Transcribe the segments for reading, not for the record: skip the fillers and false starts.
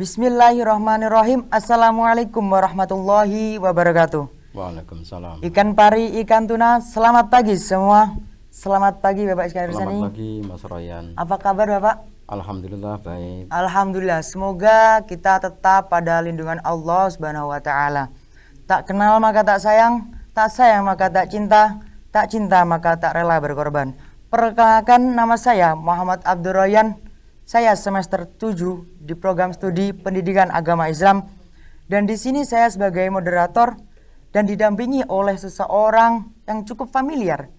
Bismillahirrahmanirrahim. Assalamualaikum warahmatullahi wabarakatuh. Waalaikumsalam. Ikan pari, ikan tuna, selamat pagi semua. Selamat pagi Bapak sekalian. Selamat pagi Mas Royan. Apa kabar Bapak? Alhamdulillah baik. Alhamdulillah. Semoga kita tetap pada lindungan Allah Subhanahu wa taala. Tak kenal maka tak sayang maka tak cinta maka tak rela berkorban. Perkenalkan, nama saya Muhammad Abdul Royan. Saya semester 7 di program studi Pendidikan Agama Islam, dan di sini saya sebagai moderator dan didampingi oleh seseorang yang cukup familiar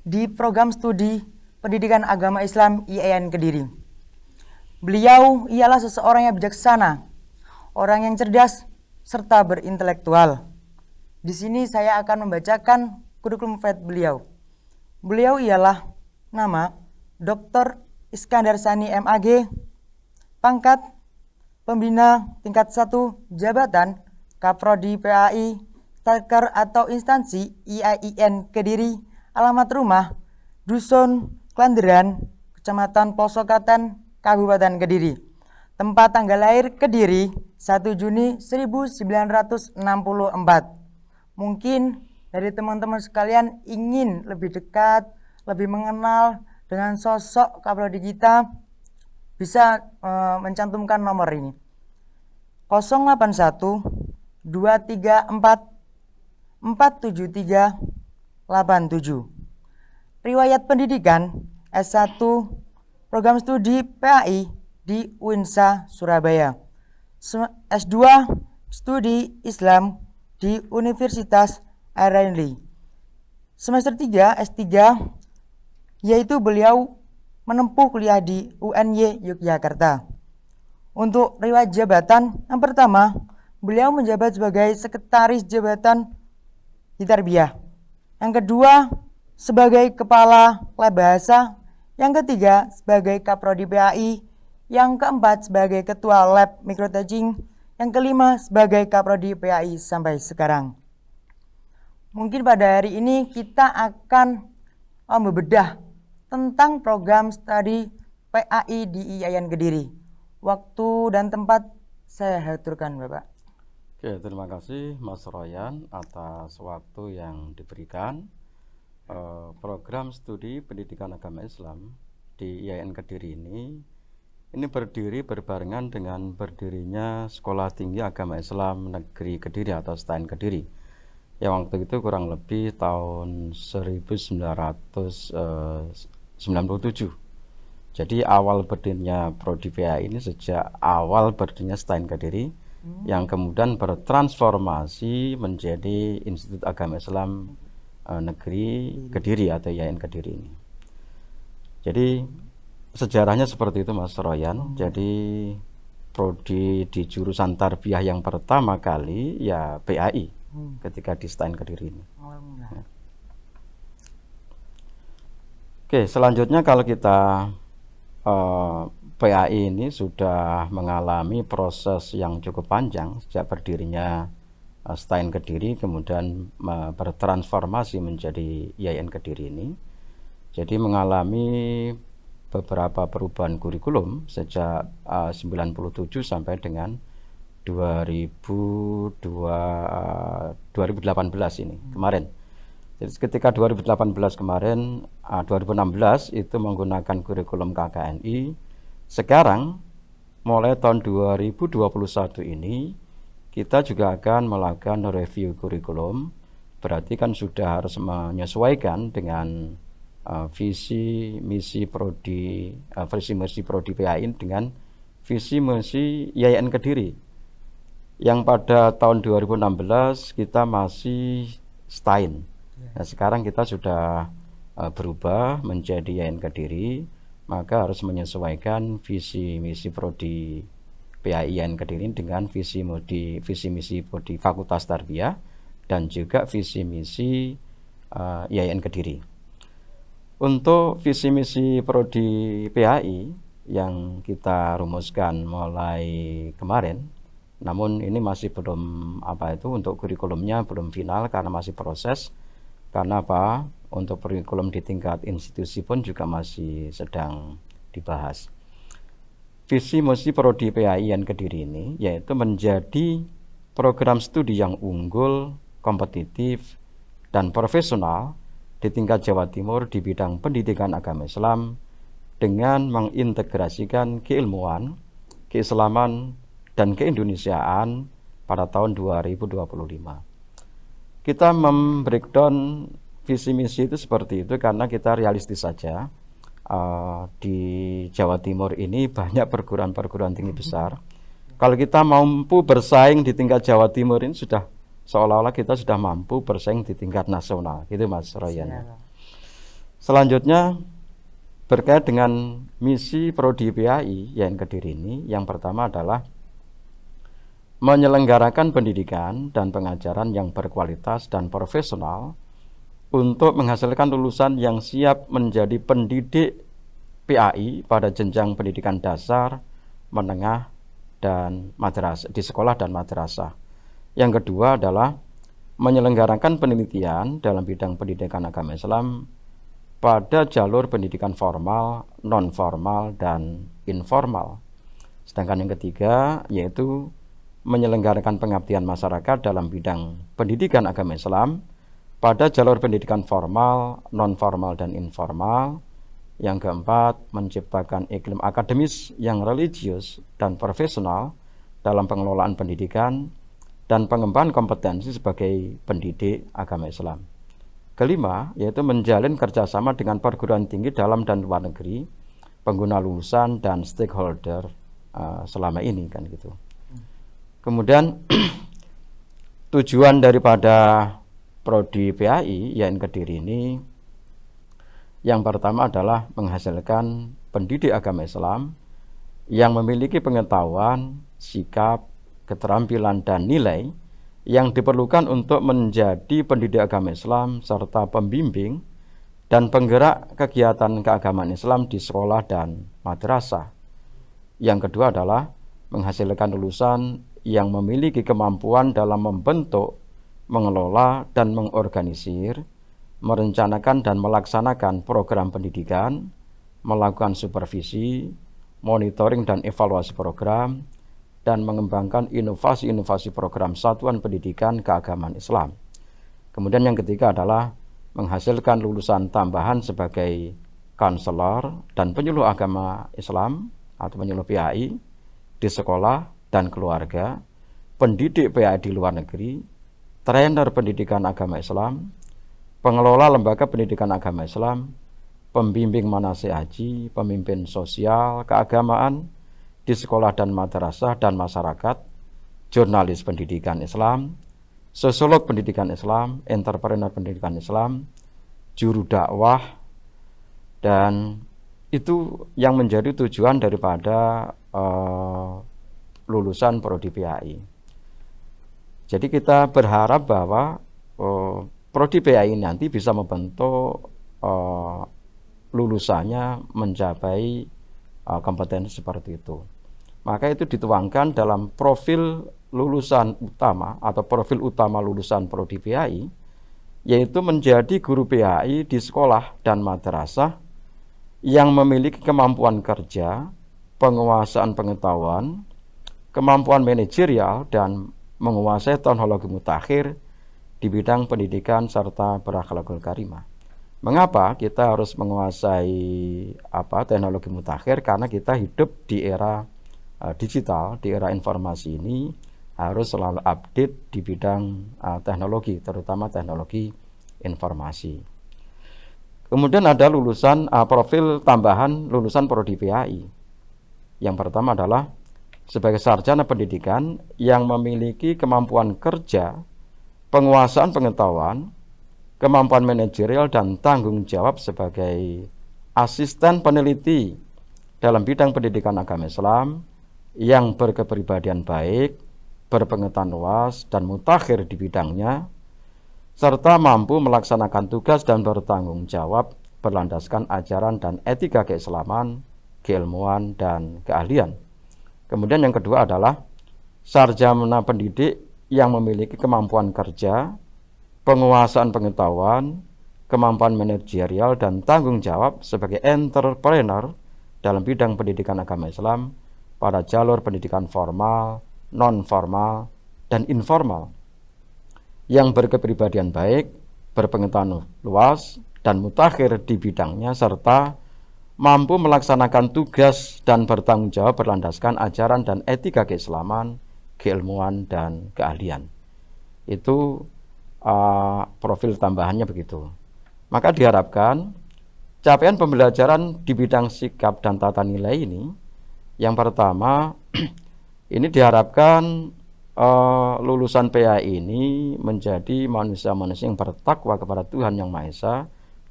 di program studi Pendidikan Agama Islam IAIN Kediri. Beliau ialah seseorang yang bijaksana, orang yang cerdas serta berintelektual. Di sini saya akan membacakan kurikulum faed beliau. Beliau ialah nama Dr. Iskandar Sani MAG, pangkat pembina tingkat 1, jabatan Kaprodi PAI, Taker atau instansi IAIN Kediri, alamat rumah Dusun Klanderan, Kecamatan Posokatan, Kabupaten Kediri. Tempat tanggal lahir Kediri 1 Juni 1964. Mungkin dari teman-teman sekalian ingin lebih dekat, lebih mengenal dengan sosok Kaprodi kita, bisa mencantumkan nomor ini 081 234 473 87. Riwayat pendidikan S1 program studi PAI di UINSA Surabaya. S2 studi Islam di Universitas Airlangga. Semester 3 S3, yaitu beliau menempuh kuliah di UNY Yogyakarta. Untuk riwayat jabatan, yang pertama, beliau menjabat sebagai Sekretaris Jabatan di Tarbiyah. Yang kedua, sebagai Kepala Lab Bahasa. Yang ketiga, sebagai Kaprodi PAI. Yang keempat, sebagai Ketua Lab Microteaching. Yang kelima, sebagai Kaprodi PAI sampai sekarang. Mungkin pada hari ini kita akan membedah tentang program studi PAI di IAIN Kediri. Waktu dan tempat saya haturkan Bapak. Oke, terima kasih Mas Royan atas waktu yang diberikan. Program studi Pendidikan Agama Islam di IAIN Kediri ini berdiri berbarengan dengan berdirinya Sekolah Tinggi Agama Islam Negeri Kediri atau STAIN Kediri, yang waktu itu kurang lebih tahun 1997. Jadi awal berdirinya Prodi PAI ini sejak awal berdirinya STAIN Kediri, yang kemudian bertransformasi menjadi Institut Agama Islam Negeri Kediri atau IAIN Kediri ini. Jadi sejarahnya seperti itu Mas Royan. Jadi prodi di jurusan tarbiyah yang pertama kali ya PAI ketika di STAIN Kediri ini. Ya. Oke, selanjutnya kalau kita PAI ini sudah mengalami proses yang cukup panjang sejak berdirinya STAIN Kediri, kemudian bertransformasi menjadi IAIN Kediri ini. Jadi mengalami beberapa perubahan kurikulum sejak 97 sampai dengan 2018 ini kemarin. Jadi ketika 2018 kemarin, 2016 itu menggunakan kurikulum KKNI. Sekarang mulai tahun 2021 ini kita juga akan melakukan review kurikulum. Berarti kan sudah harus menyesuaikan dengan visi misi prodi PAI dengan visi misi IAIN Kediri. Yang pada tahun 2016 kita masih STAIN. Nah, sekarang kita sudah berubah menjadi IAIN Kediri, maka harus menyesuaikan visi misi prodi PAI IAIN Kediri dengan visi misi prodi Fakultas Tarbiyah dan juga visi misi IAIN Kediri. Untuk visi misi prodi PAI yang kita rumuskan mulai kemarin, namun ini masih belum untuk kurikulumnya belum final karena masih proses. Karena apa? Untuk kurikulum di tingkat institusi pun juga masih sedang dibahas. visi misi Prodi PAIN Kediri ini yaitu menjadi program studi yang unggul, kompetitif, dan profesional di tingkat Jawa Timur di bidang pendidikan agama Islam dengan mengintegrasikan keilmuan, keislaman, dan keindonesiaan pada tahun 2025. Kita membreakdown visi misi itu seperti itu karena kita realistis saja. Di Jawa Timur ini banyak perguruan-perguruan tinggi besar. Kalau kita mampu bersaing di tingkat Jawa Timur ini sudah seolah-olah kita sudah mampu bersaing di tingkat nasional, gitu Mas Royan. Selanjutnya berkait dengan misi Prodi PAIN Kediri ini, yang pertama adalah menyelenggarakan pendidikan dan pengajaran yang berkualitas dan profesional untuk menghasilkan lulusan yang siap menjadi pendidik PAI pada jenjang pendidikan dasar, menengah, dan madrasah, di sekolah dan madrasah. Yang kedua adalah menyelenggarakan penelitian dalam bidang pendidikan agama Islam pada jalur pendidikan formal, non-formal, dan informal. Sedangkan yang ketiga yaitu menyelenggarakan pengabdian masyarakat dalam bidang pendidikan agama Islam pada jalur pendidikan formal, non-formal, dan informal. Yang keempat, menciptakan iklim akademis yang religius dan profesional dalam pengelolaan pendidikan dan pengembangan kompetensi sebagai pendidik agama Islam. Kelima, yaitu menjalin kerjasama dengan perguruan tinggi dalam dan luar negeri, pengguna lulusan dan stakeholder selama ini kan gitu. Kemudian tujuan daripada Prodi PAIN Kediri ini yang pertama adalah menghasilkan pendidik agama Islam yang memiliki pengetahuan, sikap, keterampilan, dan nilai yang diperlukan untuk menjadi pendidik agama Islam serta pembimbing dan penggerak kegiatan keagamaan Islam di sekolah dan madrasah. Yang kedua adalah menghasilkan lulusan yang memiliki kemampuan dalam membentuk, mengelola, dan mengorganisir, merencanakan dan melaksanakan program pendidikan, melakukan supervisi, monitoring dan evaluasi program, dan mengembangkan inovasi-inovasi program satuan pendidikan keagamaan Islam. Kemudian yang ketiga adalah menghasilkan lulusan tambahan sebagai konselor dan penyuluh agama Islam atau penyuluh PAI di sekolah dan keluarga, pendidik PAI di luar negeri, trainer pendidikan agama Islam, pengelola lembaga pendidikan agama Islam, pembimbing manasik haji, pemimpin sosial keagamaan di sekolah dan madrasah dan masyarakat, jurnalis pendidikan Islam, sosiolog pendidikan Islam, entrepreneur pendidikan Islam, juru dakwah, dan itu yang menjadi tujuan daripada lulusan Prodi PAI. Jadi kita berharap bahwa Prodi PAI nanti bisa membentuk lulusannya mencapai kompetensi seperti itu. Maka itu dituangkan dalam profil lulusan utama atau profil utama lulusan Prodi PAI, yaitu menjadi guru PAI di sekolah dan madrasah yang memiliki kemampuan kerja, penguasaan pengetahuan, kemampuan manajerial, dan menguasai teknologi mutakhir di bidang pendidikan serta berakhlakul karimah. Mengapa kita harus menguasai teknologi mutakhir? Karena kita hidup di era digital, di era informasi ini harus selalu update di bidang teknologi, terutama teknologi informasi. Kemudian ada lulusan profil tambahan lulusan Prodi PAI. Yang pertama adalah sebagai sarjana pendidikan yang memiliki kemampuan kerja, penguasaan pengetahuan, kemampuan manajerial, dan tanggung jawab sebagai asisten peneliti dalam bidang pendidikan agama Islam yang berkepribadian baik, berpengetahuan luas, dan mutakhir di bidangnya, serta mampu melaksanakan tugas dan bertanggung jawab berlandaskan ajaran dan etika keislaman, keilmuan, dan keahlian. Kemudian yang kedua adalah sarjana pendidik yang memiliki kemampuan kerja, penguasaan pengetahuan, kemampuan manajerial, dan tanggung jawab sebagai entrepreneur dalam bidang pendidikan agama Islam pada jalur pendidikan formal, non-formal, dan informal yang berkepribadian baik, berpengetahuan luas, dan mutakhir di bidangnya, serta mampu melaksanakan tugas dan bertanggung jawab berlandaskan ajaran dan etika keislaman, keilmuan, dan keahlian. Itu profil tambahannya begitu. Maka diharapkan capaian pembelajaran di bidang sikap dan tata nilai ini, yang pertama, ini diharapkan lulusan PA ini menjadi manusia-manusia yang bertakwa kepada Tuhan Yang Maha Esa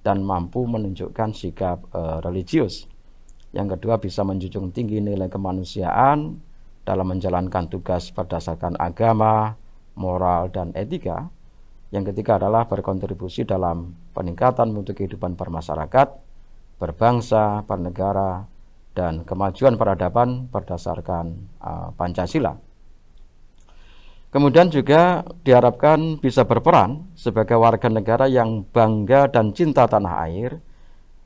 dan mampu menunjukkan sikap religius. Yang kedua, bisa menjunjung tinggi nilai kemanusiaan dalam menjalankan tugas berdasarkan agama, moral, dan etika. Yang ketiga adalah berkontribusi dalam peningkatan mutu kehidupan bermasyarakat, berbangsa, bernegara, dan kemajuan peradaban berdasarkan Pancasila. Kemudian juga diharapkan bisa berperan sebagai warga negara yang bangga dan cinta tanah air,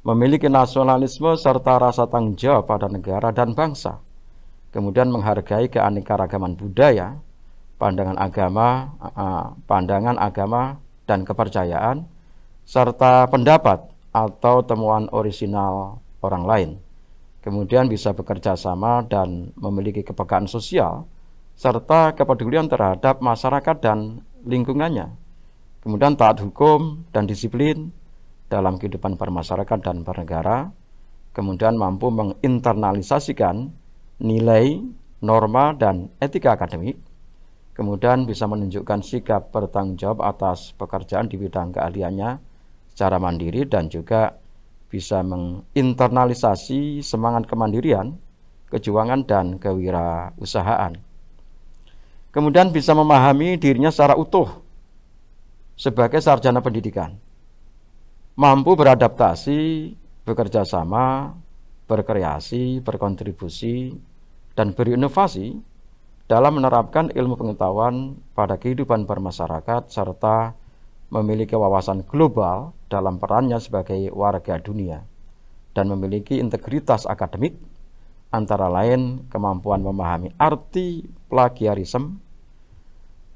memiliki nasionalisme serta rasa tanggung jawab pada negara dan bangsa. Kemudian menghargai keanekaragaman budaya, pandangan agama dan kepercayaan, serta pendapat atau temuan orisinal orang lain. Kemudian bisa bekerja sama dan memiliki kepekaan sosial, serta kepedulian terhadap masyarakat dan lingkungannya. Kemudian taat hukum dan disiplin dalam kehidupan bermasyarakat dan bernegara. Kemudian mampu menginternalisasikan nilai, norma, dan etika akademik. Kemudian bisa menunjukkan sikap bertanggung jawab atas pekerjaan di bidang keahliannya secara mandiri, dan juga bisa menginternalisasi semangat kemandirian, kejuangan, dan kewirausahaan. Kemudian bisa memahami dirinya secara utuh sebagai sarjana pendidikan, mampu beradaptasi, bekerja sama, berkreasi, berkontribusi, dan berinovasi dalam menerapkan ilmu pengetahuan pada kehidupan bermasyarakat, serta memiliki wawasan global dalam perannya sebagai warga dunia, dan memiliki integritas akademik, antara lain kemampuan memahami arti plagiarisme,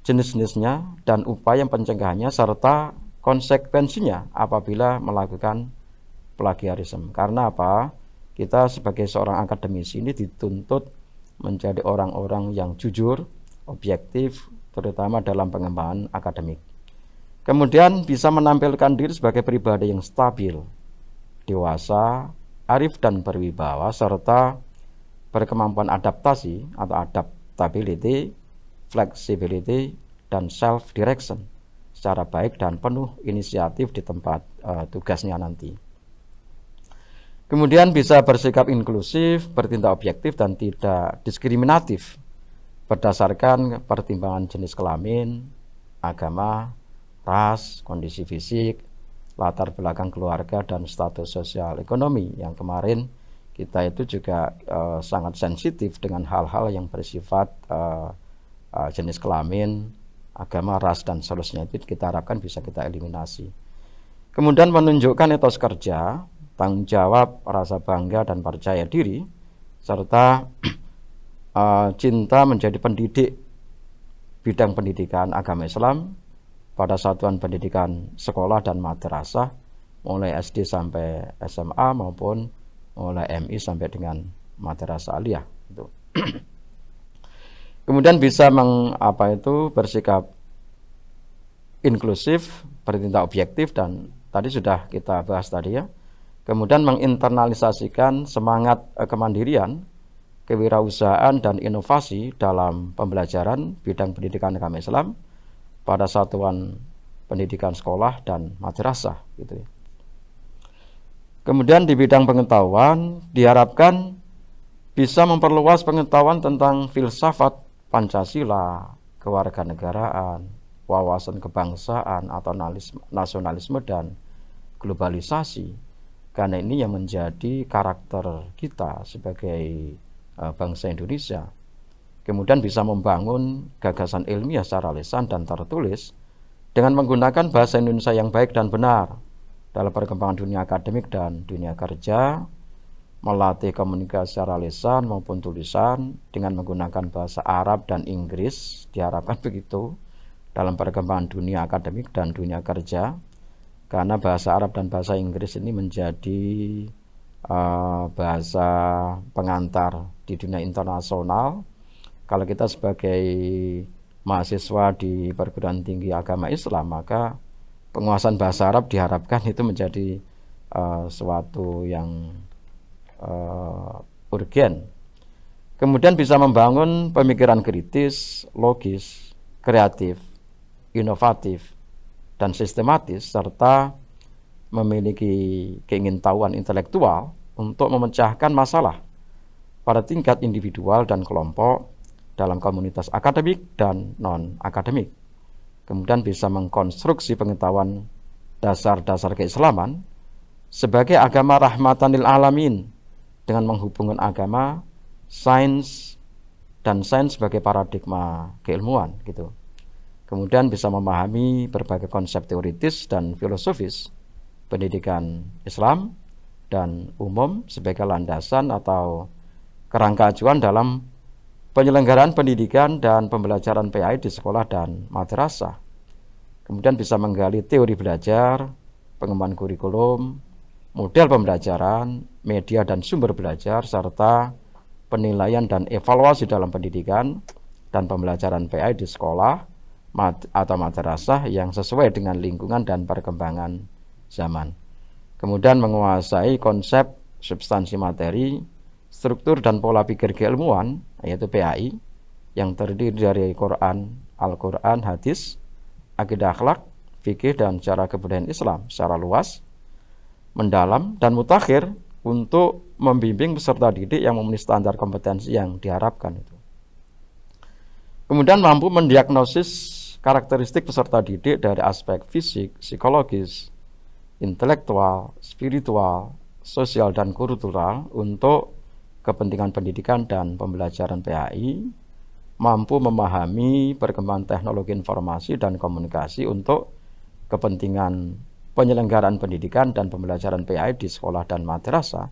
jenis-jenisnya, dan upaya pencegahannya, serta konsekuensinya apabila melakukan plagiarisme. Karena apa? Kita sebagai seorang akademisi ini dituntut menjadi orang-orang yang jujur, objektif, terutama dalam pengembangan akademik. Kemudian bisa menampilkan diri sebagai pribadi yang stabil, dewasa, arif, dan berwibawa, serta berkemampuan adaptasi atau adaptability, flexibility, dan self-direction secara baik dan penuh inisiatif di tempat tugasnya nanti. Kemudian bisa bersikap inklusif, bertindak objektif, dan tidak diskriminatif berdasarkan pertimbangan jenis kelamin, agama, ras, kondisi fisik, latar belakang keluarga, dan status sosial ekonomi, yang kemarin kita itu juga sangat sensitif dengan hal-hal yang bersifat jenis kelamin, agama, ras, dan seterusnya. Itu kita harapkan bisa kita eliminasi. Kemudian menunjukkan etos kerja, tanggung jawab, rasa bangga, dan percaya diri, serta cinta menjadi pendidik bidang pendidikan agama Islam pada satuan pendidikan sekolah dan madrasah, mulai SD sampai SMA maupun mulai MI sampai dengan madrasah aliyah. Itu. Kemudian bisa bersikap inklusif, bertindak objektif, dan tadi sudah kita bahas tadi ya. Kemudian menginternalisasikan semangat kemandirian, kewirausahaan, dan inovasi dalam pembelajaran bidang pendidikan agama Islam pada satuan pendidikan sekolah dan madrasah gitu ya. Kemudian di bidang pengetahuan diharapkan bisa memperluas pengetahuan tentang filsafat Pancasila, kewarganegaraan, wawasan kebangsaan atau nasionalisme, dan globalisasi. Karena ini yang menjadi karakter kita sebagai bangsa Indonesia. Kemudian bisa membangun gagasan ilmiah secara lisan dan tertulis dengan menggunakan bahasa Indonesia yang baik dan benar dalam perkembangan dunia akademik dan dunia kerja. melatih komunikasi secara lisan maupun tulisan dengan menggunakan bahasa Arab dan Inggris, diharapkan begitu dalam perkembangan dunia akademik dan dunia kerja, karena bahasa Arab dan bahasa Inggris ini menjadi bahasa pengantar di dunia internasional. Kalau kita sebagai mahasiswa di perguruan tinggi agama Islam, maka penguasaan bahasa Arab diharapkan itu menjadi suatu yang urgen. Kemudian bisa membangun pemikiran kritis, logis, kreatif, inovatif, dan sistematis, serta memiliki keingintahuan intelektual untuk memecahkan masalah pada tingkat individual dan kelompok dalam komunitas akademik dan non-akademik. Kemudian bisa mengkonstruksi pengetahuan dasar-dasar keislaman sebagai agama rahmatan lil alamin dengan menghubungkan agama, sains, dan sains sebagai paradigma keilmuan gitu. Kemudian bisa memahami berbagai konsep teoritis dan filosofis pendidikan Islam dan umum sebagai landasan atau kerangka acuan dalam penyelenggaraan pendidikan dan pembelajaran PAI di sekolah dan madrasah. Kemudian bisa menggali teori belajar, pengembangan kurikulum, model pembelajaran, media dan sumber belajar, serta penilaian dan evaluasi dalam pendidikan dan pembelajaran PAI di sekolah atau madrasah yang sesuai dengan lingkungan dan perkembangan zaman. Kemudian menguasai konsep substansi materi, struktur dan pola pikir keilmuan, yaitu PAI, yang terdiri dari Quran, Al-Quran, hadis, akidah akhlak, fikih, dan cara kebudayaan Islam secara luas, mendalam, dan mutakhir untuk membimbing peserta didik yang memenuhi standar kompetensi yang diharapkan itu. Kemudian mampu mendiagnosis karakteristik peserta didik dari aspek fisik, psikologis, intelektual, spiritual, sosial, dan kultural untuk kepentingan pendidikan dan pembelajaran PAI, mampu memahami perkembangan teknologi informasi dan komunikasi untuk kepentingan penyelenggaraan pendidikan dan pembelajaran PAI di sekolah dan madrasah,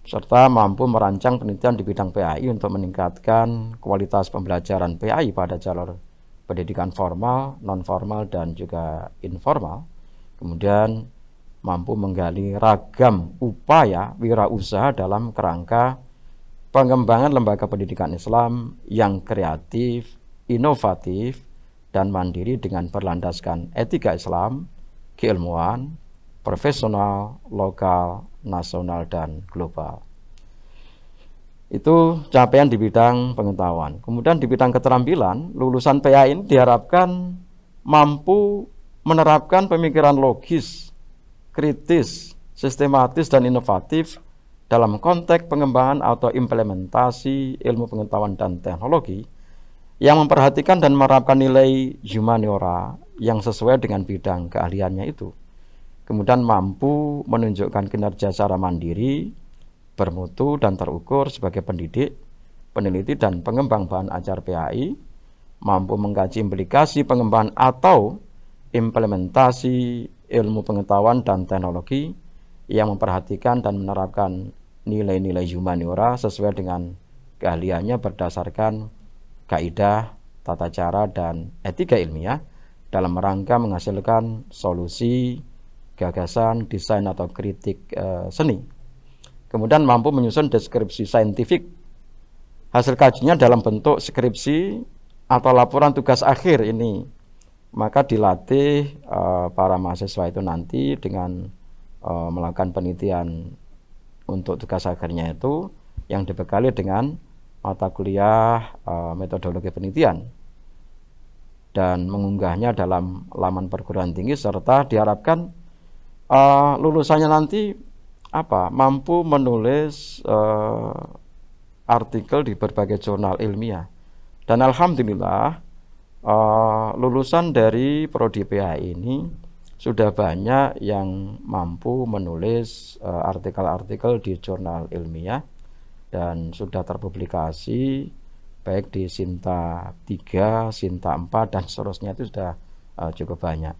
serta mampu merancang penelitian di bidang PAI untuk meningkatkan kualitas pembelajaran PAI pada jalur pendidikan formal, non-formal, dan juga informal. Kemudian mampu menggali ragam upaya wirausaha dalam kerangka pengembangan lembaga pendidikan Islam yang kreatif, inovatif, dan mandiri dengan berlandaskan etika Islam, keilmuan, profesional, lokal, nasional, dan global. Itu capaian di bidang pengetahuan. Kemudian di bidang keterampilan, lulusan PAI ini diharapkan mampu menerapkan pemikiran logis, kritis, sistematis, dan inovatif dalam konteks pengembangan atau implementasi ilmu pengetahuan dan teknologi yang memperhatikan dan menerapkan nilai humaniora yang sesuai dengan bidang keahliannya itu. Kemudian mampu menunjukkan kinerja secara mandiri, bermutu, dan terukur sebagai pendidik, peneliti, dan pengembang bahan ajar PAI, mampu mengkaji implikasi pengembangan atau implementasi ilmu pengetahuan dan teknologi yang memperhatikan dan menerapkan nilai-nilai humaniora sesuai dengan keahliannya berdasarkan kaidah, tata cara, dan etika ilmiah dalam rangka menghasilkan solusi, gagasan, desain, atau kritik seni. Kemudian mampu menyusun deskripsi saintifik hasil kajiannya dalam bentuk skripsi atau laporan tugas akhir ini. Maka dilatih para mahasiswa itu nanti dengan melakukan penelitian untuk tugas akhirnya itu yang dibekali dengan mata kuliah metodologi penelitian dan mengunggahnya dalam laman perguruan tinggi, serta diharapkan lulusannya nanti mampu menulis artikel di berbagai jurnal ilmiah. Dan alhamdulillah lulusan dari prodi PAI ini sudah banyak yang mampu menulis artikel-artikel di jurnal ilmiah dan sudah terpublikasi baik di Sinta 3, Sinta 4, dan seterusnya. Itu sudah cukup banyak.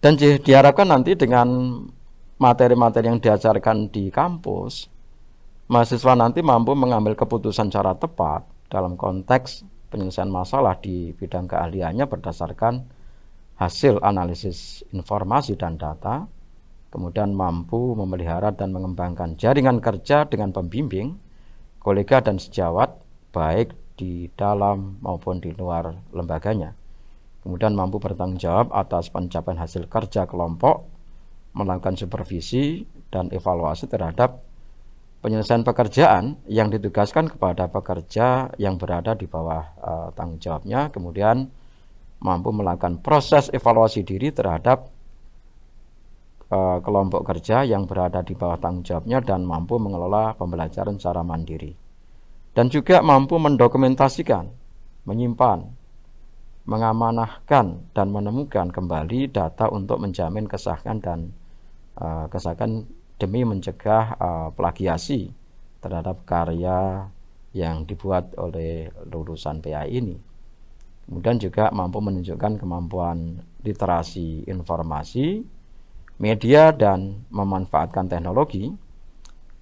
Dan diharapkan nanti dengan materi-materi yang diajarkan di kampus, mahasiswa nanti mampu mengambil keputusan secara tepat dalam konteks penyelesaian masalah di bidang keahliannya berdasarkan hasil analisis informasi dan data, kemudian mampu memelihara dan mengembangkan jaringan kerja dengan pembimbing, kolega dan sejawat, baik di dalam maupun di luar lembaganya. Kemudian mampu bertanggung jawab atas pencapaian hasil kerja kelompok, melakukan supervisi dan evaluasi terhadap penyelesaian pekerjaan yang ditugaskan kepada pekerja yang berada di bawah tanggung jawabnya. Kemudian mampu melakukan proses evaluasi diri terhadap kelompok kerja yang berada di bawah tanggung jawabnya dan mampu mengelola pembelajaran secara mandiri. Dan juga mampu mendokumentasikan, menyimpan, mengamanahkan dan menemukan kembali data untuk menjamin kesahihan dan kesahihan demi mencegah plagiasi terhadap karya yang dibuat oleh lulusan PAI ini. Kemudian juga mampu menunjukkan kemampuan literasi informasi, media, dan memanfaatkan teknologi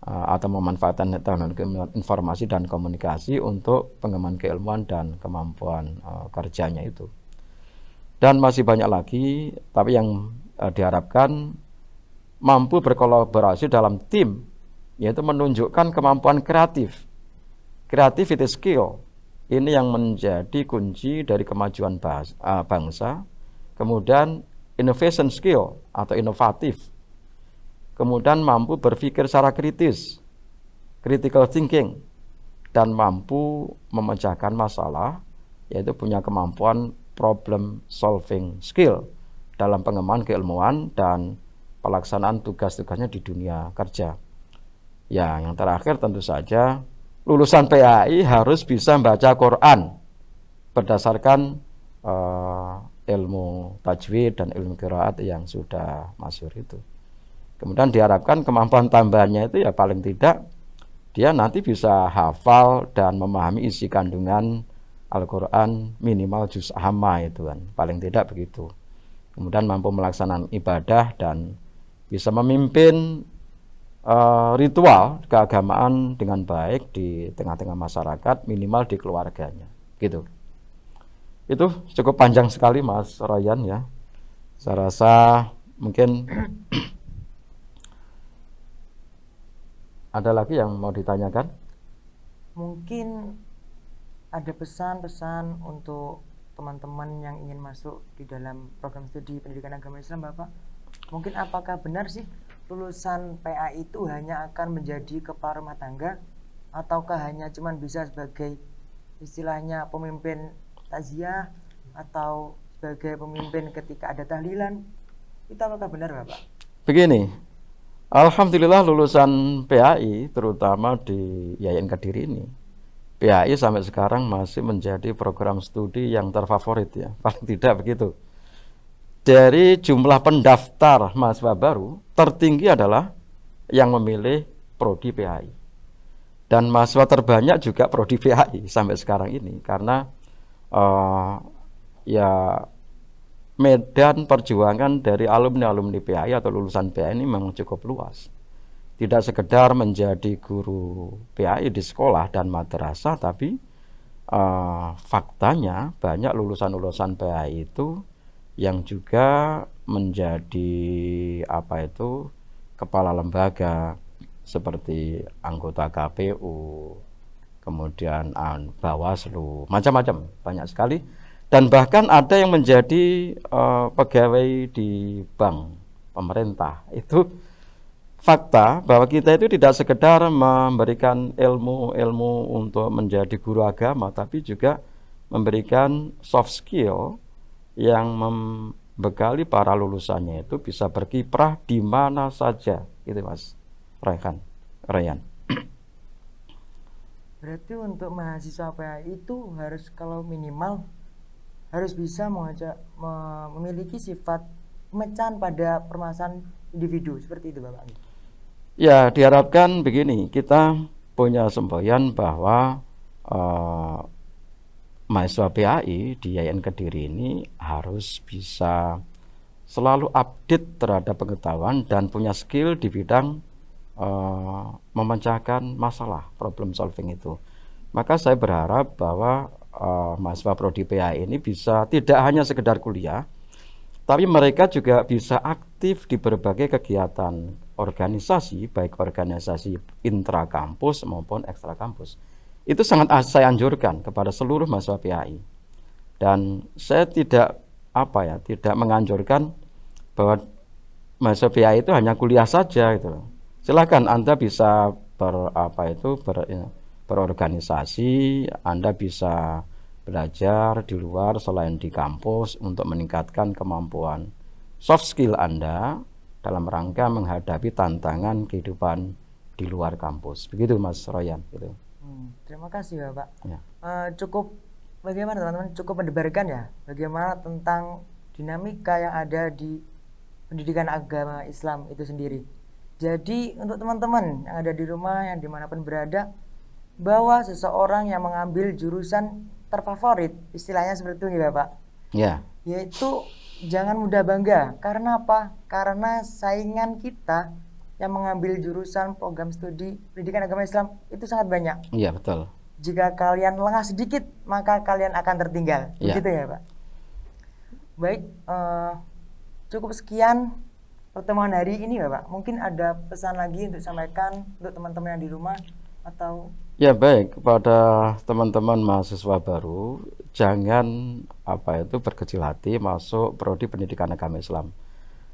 atau memanfaatkan teknologi informasi dan komunikasi untuk pengembangan keilmuan dan kemampuan kerjanya itu. Dan masih banyak lagi, tapi yang diharapkan mampu berkolaborasi dalam tim, yaitu menunjukkan kemampuan kreatif, creativity skill. Ini yang menjadi kunci dari kemajuan bangsa. Kemudian innovation skill atau inovatif. Kemudian mampu berpikir secara kritis, critical thinking, dan mampu memecahkan masalah, yaitu punya kemampuan problem solving skill dalam pengembangan keilmuan dan pelaksanaan tugas-tugasnya di dunia kerja. Ya, yang terakhir tentu saja lulusan PAI harus bisa membaca Quran berdasarkan ilmu tajwid dan ilmu qiraat yang sudah masyhur itu. Kemudian diharapkan kemampuan tambahannya itu ya paling tidak dia nanti bisa hafal dan memahami isi kandungan Al-Quran minimal juz amma itu kan, paling tidak begitu. Kemudian mampu melaksanakan ibadah dan bisa memimpin ritual keagamaan dengan baik di tengah-tengah masyarakat, minimal di keluarganya gitu. Itu cukup panjang sekali Mas Ryan ya. Saya rasa mungkin ada lagi yang mau ditanyakan? Mungkin ada pesan-pesan untuk teman-teman yang ingin masuk di dalam program studi pendidikan agama Islam, Bapak. Mungkin apakah benar sih lulusan PAI itu hanya akan menjadi kepala rumah tangga, ataukah hanya cuman bisa sebagai istilahnya pemimpin takziah atau sebagai pemimpin ketika ada tahlilan? Itu apakah benar, Bapak? Begini, alhamdulillah lulusan PAI terutama di YAIN Kediri ini, PAI sampai sekarang masih menjadi program studi yang terfavorit ya, paling tidak begitu. Dari jumlah pendaftar mahasiswa baru, tertinggi adalah yang memilih prodi PAI. Dan mahasiswa terbanyak juga prodi PAI sampai sekarang ini, karena ya medan perjuangan dari alumni-alumni PAI atau lulusan PAI ini memang cukup luas. Tidak sekedar menjadi guru PAI di sekolah dan madrasah, tapi faktanya banyak lulusan-lulusan PAI itu yang juga menjadi kepala lembaga seperti anggota KPU, kemudian Bawaslu, macam-macam, banyak sekali. Dan bahkan ada yang menjadi pegawai di bank pemerintah. Itu fakta bahwa kita itu tidak sekedar memberikan ilmu untuk menjadi guru agama, tapi juga memberikan soft skill yang membekali para lulusannya itu bisa berkiprah di mana saja, gitu Mas Ryan. Berarti untuk mahasiswa PAI itu harus kalau minimal harus bisa memiliki sifat pemecahan pada permasalahan individu, seperti itu Bapak. Ya, diharapkan begini, kita punya semboyan bahwa mahasiswa PAI di YAIN Kediri ini harus bisa selalu update terhadap pengetahuan dan punya skill di bidang memecahkan masalah, problem solving itu. Maka saya berharap bahwa mahasiswa Prodi PAI ini bisa tidak hanya sekedar kuliah, tapi mereka juga bisa aktif di berbagai kegiatan organisasi, baik organisasi intrakampus maupun ekstra kampus. Itu sangat saya anjurkan kepada seluruh mahasiswa PAI. Dan saya tidak menganjurkan bahwa mahasiswa PAI itu hanya kuliah saja gitu. Silakan Anda bisa berorganisasi, Anda bisa belajar di luar selain di kampus untuk meningkatkan kemampuan soft skill Anda dalam rangka menghadapi tantangan kehidupan di luar kampus. Begitu Mas Royan gitu. Terima kasih Bapak. Ya. Bagaimana teman-teman, cukup mendebarkan ya bagaimana tentang dinamika yang ada di pendidikan agama Islam itu sendiri. Jadi untuk teman-teman yang ada di rumah, yang dimanapun berada, bahwa seseorang yang mengambil jurusan terfavorit, istilahnya seperti itu ya Bapak, yaitu jangan mudah bangga. Karena apa? Karena saingan kita yang mengambil jurusan program studi pendidikan agama Islam itu sangat banyak. Iya, betul. Jika kalian lengah sedikit, maka kalian akan tertinggal. Begitu ya Pak? Baik, cukup sekian pertemuan hari ini Bapak. Mungkin ada pesan lagi untuk sampaikan untuk teman-teman yang di rumah atau... Ya baik, kepada teman-teman mahasiswa baru, jangan berkecil hati masuk prodi pendidikan agama Islam.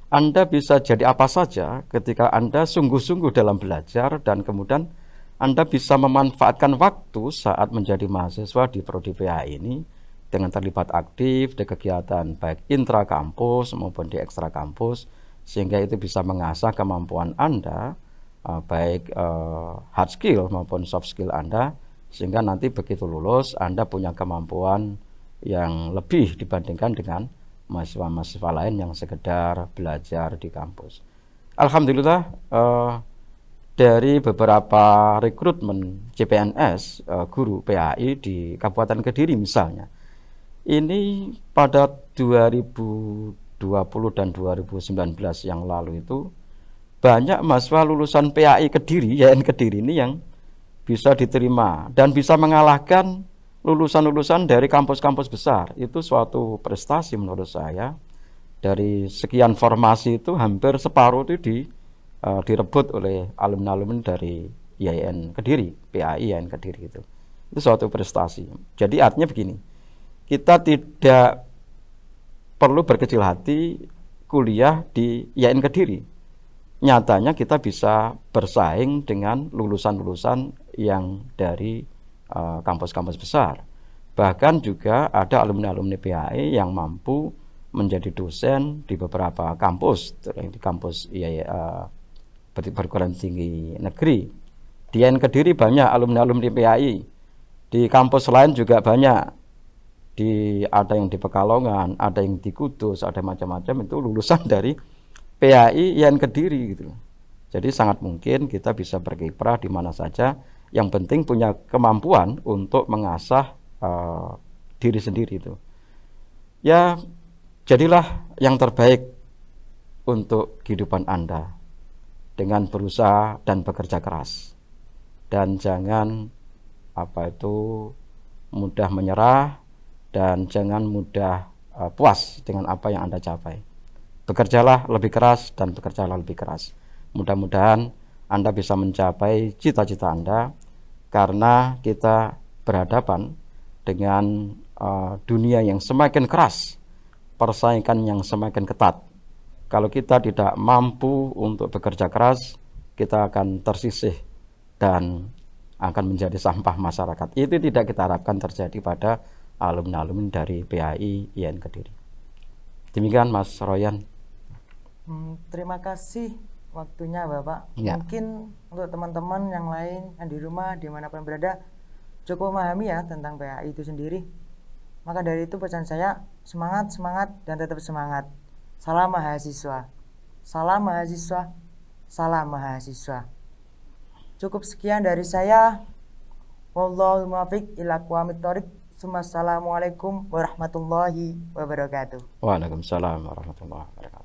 Anda bisa jadi apa saja ketika Anda sungguh-sungguh dalam belajar dan kemudian Anda bisa memanfaatkan waktu saat menjadi mahasiswa di prodi PAI ini dengan terlibat aktif di kegiatan baik intra kampus maupun di ekstra kampus, sehingga itu bisa mengasah kemampuan Anda baik hard skill maupun soft skill Anda, sehingga nanti begitu lulus Anda punya kemampuan yang lebih dibandingkan dengan mahasiswa-mahasiswa lain yang sekedar belajar di kampus. Alhamdulillah dari beberapa rekrutmen CPNS guru PAI di Kabupaten Kediri misalnya, ini pada 2020 dan 2019 yang lalu itu banyak mahasiswa lulusan PAI Kediri, YN Kediri ini yang bisa diterima dan bisa mengalahkan lulusan-lulusan dari kampus-kampus besar. Itu suatu prestasi menurut saya. Dari sekian formasi itu hampir separuh itu direbut oleh alumni-alumni dari YN Kediri, PAI YN Kediri itu. Itu suatu prestasi. Jadi artinya begini, kita tidak perlu berkecil hati kuliah di YN Kediri. Nyatanya kita bisa bersaing dengan lulusan-lulusan yang dari kampus-kampus besar. Bahkan juga ada alumni-alumni PAI yang mampu menjadi dosen di beberapa kampus, di kampus perguruan tinggi negeri. Di YN Kediri banyak alumni-alumni PAI. Di kampus lain juga banyak. Ada yang di Pekalongan, ada yang di Kudus, ada macam-macam itu lulusan dari PAI YN Kediri gitu. Jadi sangat mungkin kita bisa berkiprah di mana saja. Yang penting punya kemampuan untuk mengasah diri sendiri itu. Ya, jadilah yang terbaik untuk kehidupan Anda dengan berusaha dan bekerja keras. Dan jangan mudah menyerah dan jangan mudah puas dengan apa yang Anda capai. Bekerjalah lebih keras dan bekerjalah lebih keras. Mudah-mudahan Anda bisa mencapai cita-cita Anda, karena kita berhadapan dengan dunia yang semakin keras, persaingan yang semakin ketat. Kalau kita tidak mampu untuk bekerja keras, kita akan tersisih dan akan menjadi sampah masyarakat. Itu tidak kita harapkan terjadi pada alumni-alumni dari PAI YN Kediri. Demikian Mas Royan. Terima kasih waktunya Bapak. Ya. Mungkin untuk teman-teman yang lain yang di rumah dimanapun berada cukup memahami ya tentang PAI itu sendiri. Maka dari itu pesan saya, semangat, semangat, dan tetap semangat. Salam mahasiswa. Salam mahasiswa. Salam mahasiswa. Cukup sekian dari saya. Wallahu muwaffiq ila aqwamit thoriq. Assalamualaikum warahmatullahi wabarakatuh. Waalaikumsalam warahmatullahi wabarakatuh.